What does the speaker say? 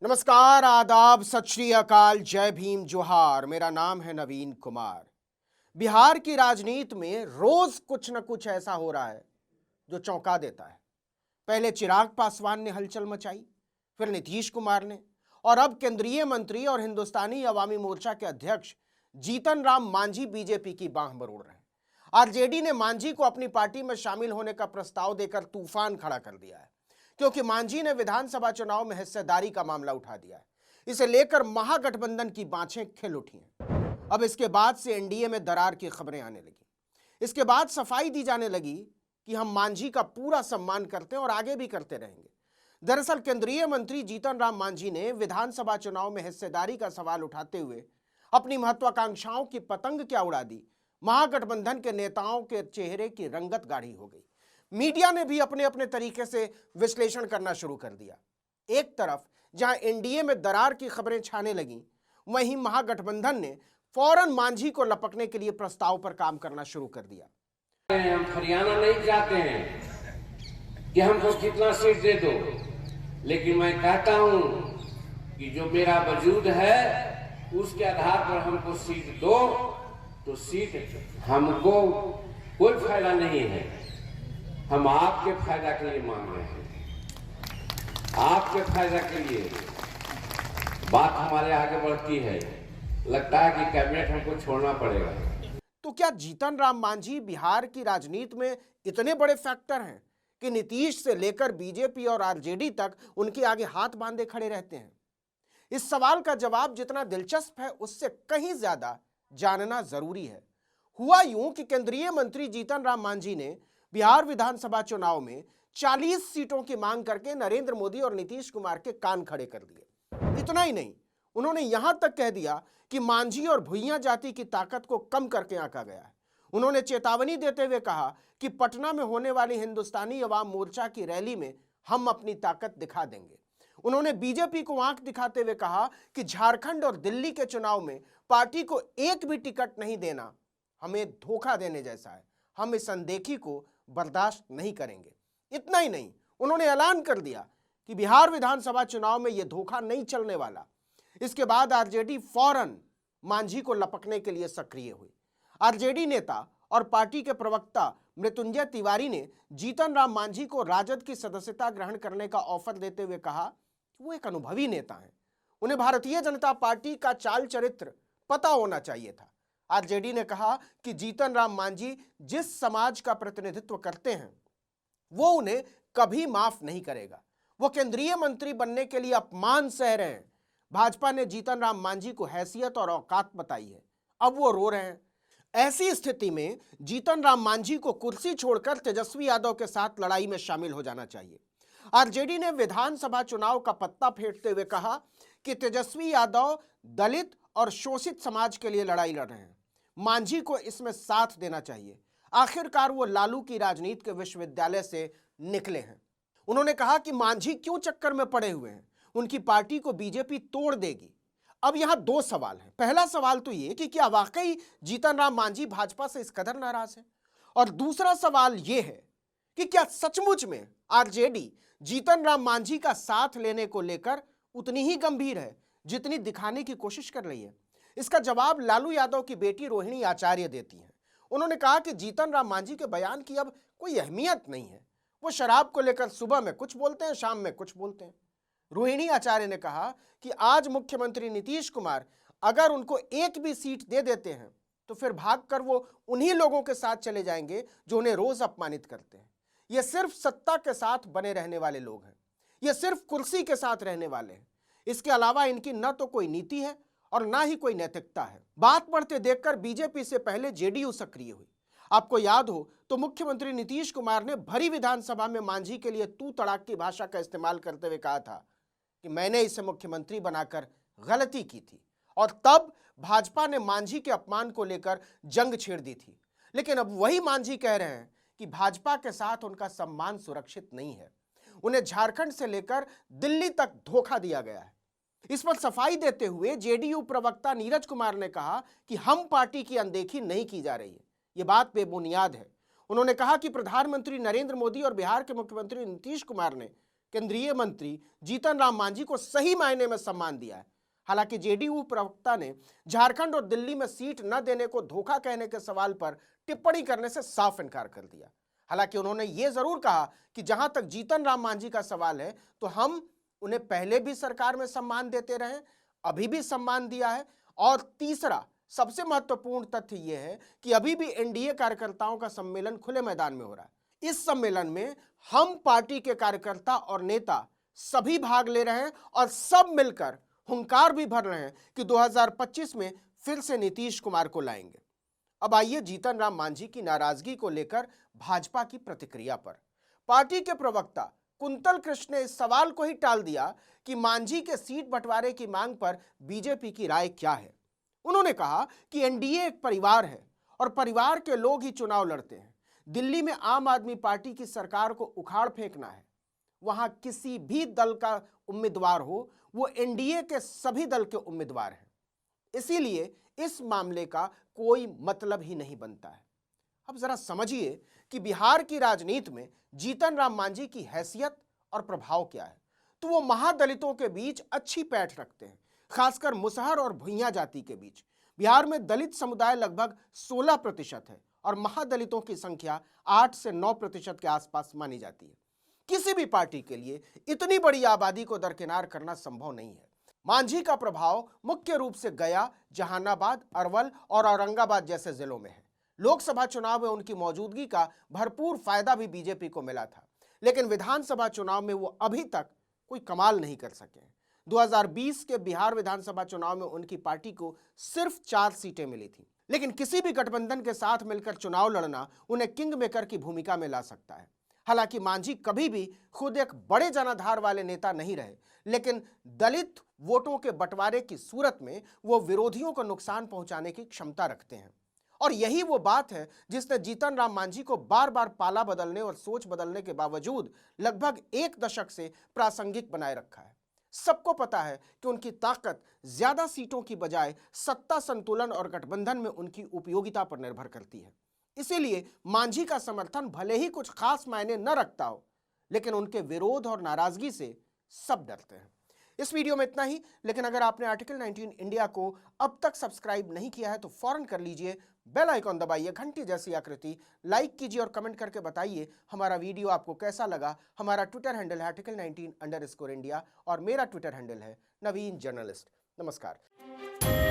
नमस्कार, आदाब, सत श्री अकाल, जय भीम, जोहार। मेरा नाम है नवीन कुमार। बिहार की राजनीति में रोज कुछ न कुछ ऐसा हो रहा है जो चौंका देता है। पहले चिराग पासवान ने हलचल मचाई, फिर नीतीश कुमार ने, और अब केंद्रीय मंत्री और हिंदुस्तानी अवामी मोर्चा के अध्यक्ष जीतन राम मांझी बीजेपी की बांह मरोड़ रहे हैं। आरजेडी ने मांझी को अपनी पार्टी में शामिल होने का प्रस्ताव देकर तूफान खड़ा कर दिया है, क्योंकि मांझी ने विधानसभा चुनाव में हिस्सेदारी का मामला उठा दिया है। इसे लेकर महागठबंधन की बाँछें खिल उठी हैं। अब इसके बाद से एनडीए में दरार की खबरें आने लगी। इसके बाद सफाई दी जाने लगी कि हम मांझी का पूरा सम्मान करते हैं और आगे भी करते रहेंगे। दरअसल केंद्रीय मंत्री जीतन राम मांझी ने विधानसभा चुनाव में हिस्सेदारी का सवाल उठाते हुए अपनी महत्वाकांक्षाओं की पतंग क्या उड़ा दी। महागठबंधन के नेताओं के चेहरे की रंगत गाढ़ी हो गई। मीडिया ने भी अपने अपने तरीके से विश्लेषण करना शुरू कर दिया। एक तरफ जहां एनडीए में दरार की खबरें छाने लगीं, वहीं महागठबंधन ने फौरन मांझी को लपकने के लिए प्रस्ताव पर काम करना शुरू कर दिया। हम हरियाणा नहीं चाहते हैं कि हमको कितना सीट दे दो, लेकिन मैं कहता हूं कि जो मेरा वजूद है उसके आधार पर हमको सीट दो, तो सीट हमको कोई फायदा नहीं है। हम आपके फायदा के लिए मांग रहे हैं, आपके फायदा के लिए बात हमारे आगे बढ़ती है। लगता है कि कैबिनेट हमको छोड़ना पड़ेगा। तो क्या जीतन राम मांझी बिहार की राजनीति में इतने बड़े फैक्टर हैं कि नीतीश से लेकर बीजेपी और आरजेडी तक उनके आगे हाथ बांधे खड़े रहते हैं? इस सवाल का जवाब जितना दिलचस्प है, उससे कहीं ज्यादा जानना जरूरी है। हुआ यूं कि केंद्रीय मंत्री जीतन राम मांझी ने बिहार विधानसभा चुनाव में 40 सीटों की मांग करके नरेंद्र मोदी और नीतीश कुमार के कान खड़े कर दिए। इतना ही नहीं, उन्होंने यहां तक कह दिया कि मांझी और भुइयां जाति की ताकत को कम करके आंका गया है। उन्होंने चेतावनी देते हुए कहा कि पटना में होने वाली हिंदुस्तानी अवाम मोर्चा की रैली में हम अपनी ताकत दिखा देंगे। उन्होंने बीजेपी को आंख दिखाते हुए कहा कि झारखंड और दिल्ली के चुनाव में पार्टी को एक भी टिकट नहीं देना हमें धोखा देने जैसा है। हम इस अनदेखी को बर्दाश्त नहीं करेंगे। इतना ही नहीं, उन्होंने ऐलान कर दिया कि बिहार विधानसभा चुनाव में यह धोखा नहीं चलने वाला। इसके बाद आरजेडी फौरन मांझी को लपकने के लिए सक्रिय हुई। आरजेडी नेता और पार्टी के प्रवक्ता मृत्युंजय तिवारी ने जीतन राम मांझी को राजद की सदस्यता ग्रहण करने का ऑफर देते हुए कहा कि वो एक अनुभवी नेता हैं, उन्हें भारतीय जनता पार्टी का चाल चरित्र पता होना चाहिए था। आरजेडी ने कहा कि जीतन राम मांझी जिस समाज का प्रतिनिधित्व करते हैं वो उन्हें कभी माफ नहीं करेगा। वो केंद्रीय मंत्री बनने के लिए अपमान सह रहे हैं। भाजपा ने जीतन राम मांझी को हैसियत और औकात बताई है, अब वो रो रहे हैं। ऐसी स्थिति में जीतन राम मांझी को कुर्सी छोड़कर तेजस्वी यादव के साथ लड़ाई में शामिल हो जाना चाहिए। आरजेडी ने विधानसभा चुनाव का पत्ता फेरते हुए कहा कि तेजस्वी यादव दलित और शोषित समाज के लिए लड़ाई लड़ रहे हैं, मांझी को इसमें साथ देना चाहिए। आखिरकार वो लालू की राजनीति के विश्वविद्यालय से निकले हैं। उन्होंने कहा कि मांझी क्यों चक्कर में पड़े हुए हैं, उनकी पार्टी को बीजेपी तोड़ देगी। अब यहां दो सवाल हैं। पहला सवाल तो ये कि क्या वाकई जीतन राम मांझी भाजपा से इस कदर नाराज है, और दूसरा सवाल ये है कि क्या सचमुच में आरजेडी जीतन राम मांझी का साथ लेने को लेकर उतनी ही गंभीर है जितनी दिखाने की कोशिश कर रही है। इसका जवाब लालू यादव की बेटी रोहिणी आचार्य देती हैं। उन्होंने कहा कि जीतन राम मांझी के बयान की अब कोई अहमियत नहीं है। वो शराब को लेकर सुबह में कुछ बोलते हैं, शाम में कुछ बोलते हैं। रोहिणी आचार्य ने कहा कि आज मुख्यमंत्री नीतीश कुमार अगर उनको एक भी सीट दे देते हैं तो फिर भागकर वो उन्हीं लोगों के साथ चले जाएंगे जो उन्हें रोज अपमानित करते हैं। ये सिर्फ सत्ता के साथ बने रहने वाले लोग हैं, ये सिर्फ कुर्सी के साथ रहने वाले हैं। इसके अलावा इनकी न तो कोई नीति है और ना ही कोई नैतिकता है। बात बढ़ते देखकर बीजेपी से पहले जेडीयू सक्रिय हुई। आपको याद हो तो मुख्यमंत्री नीतीश कुमार ने भरी विधानसभा में मांझी के लिए तू तड़ाक की भाषा का इस्तेमाल करते हुए कहा था कि मैंने इसे मुख्यमंत्री बनाकर गलती की थी, और तब भाजपा ने मांझी के अपमान को लेकर जंग छेड़ दी थी। लेकिन अब वही मांझी कह रहे हैं कि भाजपा के साथ उनका सम्मान सुरक्षित नहीं है, उन्हें झारखंड से लेकर दिल्ली तक धोखा दिया गया है। इस पर सफाई देते हुए जेडीयू प्रवक्ता नीरज कुमार ने कहा कि हम पार्टी की अनदेखी नहीं की जा रही है, ये बात बेबुनियाद है। उन्होंने कहा कि प्रधानमंत्री नरेंद्र मोदी और बिहार के मुख्यमंत्री नीतीश कुमार ने केंद्रीय मंत्री जीतन राम मांझी को सही मायने में सम्मान दिया है। हालांकि जेडीयू प्रवक्ता ने झारखंड और दिल्ली में सीट न देने को धोखा कहने के सवाल पर टिप्पणी करने से साफ इनकार कर दिया। हालांकि उन्होंने यह जरूर कहा कि जहां तक जीतन राम मांझी का सवाल है तो हम उन्हें पहले भी सरकार में सम्मान देते रहे, अभी भी सम्मान दिया है। और तीसरा सबसे महत्वपूर्ण तथ्य यह है कि अभी भी एनडीए कार्यकर्ताओं का सम्मेलन खुले मैदान में हो रहा है। इस सम्मेलन में हम पार्टी के कार्यकर्ता और नेता सभी भाग ले रहे हैं और सब मिलकर हुंकार भी भर रहे हैं कि 2025 में फिर से नीतीश कुमार को लाएंगे। अब आइए जीतन राम मांझी की नाराजगी को लेकर भाजपा की प्रतिक्रिया पर। पार्टी के प्रवक्ता कुंतल कृष्ण ने इस सवाल को ही टाल दिया कि मांझी के सीट बंटवारे की मांग पर बीजेपी की राय क्या है। उन्होंने कहा कि एनडीए एक परिवार है और परिवार के लोग ही चुनाव लड़ते हैं। दिल्ली में आम आदमी पार्टी की सरकार को उखाड़ फेंकना है, वहां किसी भी दल का उम्मीदवार हो, वो एनडीए के सभी दल के उम्मीदवार हैं। इसीलिए इस मामले का कोई मतलब ही नहीं बनता है। अब जरा समझिए कि बिहार की राजनीति में जीतन राम मांझी की हैसियत और प्रभाव क्या है। तो वो महादलितों के बीच अच्छी पैठ रखते हैं, खासकर मुसहर और भुइयां जाति के बीच। बिहार में दलित समुदाय लगभग 16% है और महादलितों की संख्या 8 से 9% के आसपास मानी जाती है। किसी भी पार्टी के लिए इतनी बड़ी आबादी को दरकिनार करना संभव नहीं है। मांझी का प्रभाव मुख्य रूप से गया, जहानाबाद, अरवल और औरंगाबाद जैसे जिलों में है। लोकसभा चुनाव में उनकी मौजूदगी का भरपूर फायदा भी बीजेपी को मिला था, लेकिन विधानसभा चुनाव में वो अभी तक कोई कमाल नहीं कर सके। 2020 के बिहार विधानसभा चुनाव में उनकी पार्टी को सिर्फ 4 सीटें मिली थी, लेकिन किसी भी गठबंधन के साथ मिलकर चुनाव लड़ना उन्हें किंग मेकर की भूमिका में ला सकता है। हालांकि मांझी कभी भी खुद एक बड़े जनाधार वाले नेता नहीं रहे, लेकिन दलित वोटों के बंटवारे की सूरत में वो विरोधियों को नुकसान पहुंचाने की क्षमता रखते हैं। और यही वो बात है जिसने जीतन राम मांझी को बार बार पाला बदलने और सोच बदलने के बावजूद लगभग 1 दशक से प्रासंगिक बनाए रखा है। सबको पता है कि उनकी ताकत ज्यादा सीटों की बजाय सत्ता संतुलन और गठबंधन में उनकी उपयोगिता पर निर्भर करती है। इसीलिए मांझी का समर्थन भले ही कुछ खास मायने न रखता हो, लेकिन उनके विरोध और नाराजगी से सब डरते हैं। इस वीडियो में इतना ही, लेकिन अगर आपने आर्टिकल 19 इंडिया को अब तक सब्सक्राइब नहीं किया है तो फौरन कर लीजिए। बेल आइकॉन दबाइए, घंटी जैसी आकृति, लाइक कीजिए और कमेंट करके बताइए हमारा वीडियो आपको कैसा लगा। हमारा ट्विटर हैंडल है article19_India और मेरा ट्विटर हैंडल है नवीन जर्नलिस्ट। नमस्कार।